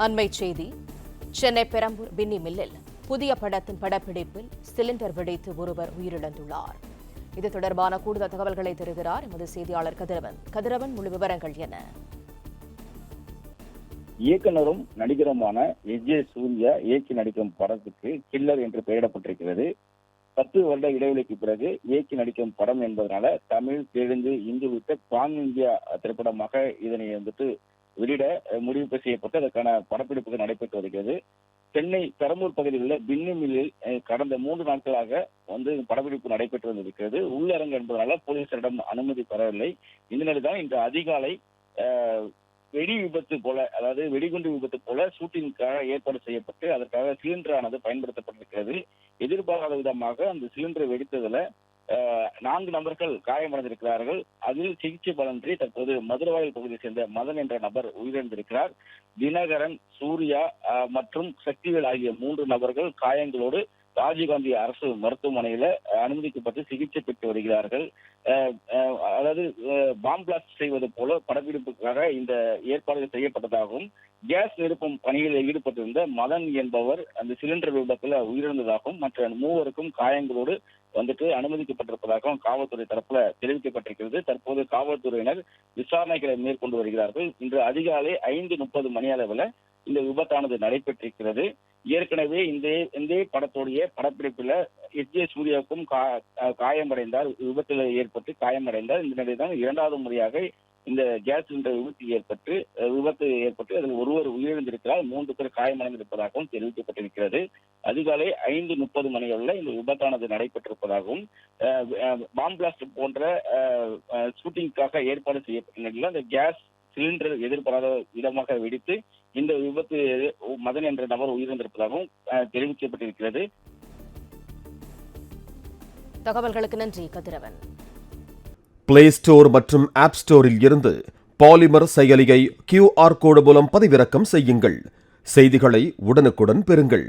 அண்மைச் செய்தி. சென்னை பெரம்பூர் பின்னி மில்லில் புதிய படத்தின் படப்பிடிப்பில் சிலிண்டர் வெடித்து ஒருவர் உயிரிழந்துள்ளார். இது தொடர்பான கூடுதல் தகவல்களை தருகிறார் எமது செய்தியாளர் கதிரவன். கதிரவன், முழு விவரங்கள் என்ன? இயக்குனரும் நடிகருமான எஸ்.ஜே. சூர்யா இயக்கி நடிக்கும் படத்துக்கு கில்லர் என்று பெயரிடப்பட்டிருக்கிறது. 10 வருட இடைவெளிக்கு பிறகு இயக்கி நடிக்கும் படம் என்பதனால தமிழ், தெலுங்கு, இந்தி உள்ளிட்ட பான் இந்தியா திரைப்படமாக இதனை வெளியிட முடிவு செய்யப்பட்டு அதற்கான படப்பிடிப்புகள் நடைபெற்று வருகிறது. சென்னை பெரம்பூர் பகுதியில் உள்ள பின்னி மில்லில் கடந்த 3 நாட்களாக படப்பிடிப்பு நடைபெற்று வந்திருக்கிறது. உள்ளரங்கு என்பதனால போலீசாரிடம் அனுமதி பெறவில்லை. இந்த நிலையில் தான் இன்று அதிகாலை வெடி விபத்து போல, அதாவது வெடிகுண்டு விபத்து போல ஷூட்டிங்காக ஏற்பாடு செய்யப்பட்டு அதற்காக சிலிண்டரானது பயன்படுத்தப்பட்டிருக்கிறது. எதிர்பாராத விதமாக அந்த சிலிண்டர் வெடித்ததுல 4 நபர்கள் காயமடைந்திருக்கிறார்கள். அதில் சிகிச்சை பலனின்றி தற்போது மதுரவாயல் பகுதியை சேர்ந்த மதன் என்ற நபர் உயிரிழந்திருக்கிறார். தினகரன், சூர்யா மற்றும் சக்திவேல் ஆகிய 3 நபர்கள் காயங்களோடு ராஜீவ்காந்தி அரசு மருத்துவமனையில அனுமதிக்கப்பட்டு சிகிச்சை பெற்று வருகிறார்கள். அதாவது பாம் பிளாஸ்ட் செய்வது போல படப்பிடிப்புக்காக இந்த ஏற்பாடுகள் செய்யப்பட்டதாகவும், கேஸ் நிரப்பும் பணியில் ஈடுபட்டிருந்த மதன் என்பவர் அந்த சிலிண்டர் விபத்துல உயிரிழந்ததாகவும், மற்ற 3 காயங்களோடு அனுமதிக்கப்பட்டிருப்பதாகவும் காவல்துறை தரப்புல தெரிவிக்கப்பட்டிருக்கிறது. தற்போது காவல்துறையினர் விசாரணைகளை மேற்கொண்டு வருகிறார்கள். இன்று அதிகாலை 5:30 மணி அளவில் இந்த விபத்தானது நடைபெற்றிருக்கிறது. ஏற்கனவே இந்த படத்துடைய படப்பிடிப்புல எஸ்.ஜே. சூர்யாவுக்கும் காயமடைந்தார், விபத்தில் ஏற்பட்டு காயமடைந்தார். இந்த நிலையில்தான் 2வது முறையாக இந்த கேஸ் சிலிண்டர் விபத்து ஏற்பட்டு அதில் ஒருவர் உயிரிழந்திருக்கிறார், 3 பேர் காயமடைந்திருப்பதாகவும் தெரிவிக்கப்பட்டிருக்கிறது. அதிகாலை 5:30 மணி அளவில் இந்த விபத்தானது நடைபெற்றிருப்பதாகவும், பாம் பிளாஸ்ட் போன்ற ஷூட்டிங்காக ஏற்பாடு செய்யப்பட்ட நிலையில் அந்த கேஸ் சிலிண்டர் எதிர்பாராத விதமாக வெடித்து இந்த விபத்து மதன் என்ற நபர் உயிரிழந்திருப்பதாகவும் தெரிவிக்கப்பட்டிருக்கிறது. தகவல்களுக்கு நன்றி கதிரவன். பிளே ஸ்டோர் மற்றும் ஆப் ஸ்டோரில் இருந்து பாலிமர் செயலியை QR கோடு மூலம் பதிவிறக்கம் செய்யுங்கள். செய்திகளை உடனுக்குடன் பெறுங்கள்.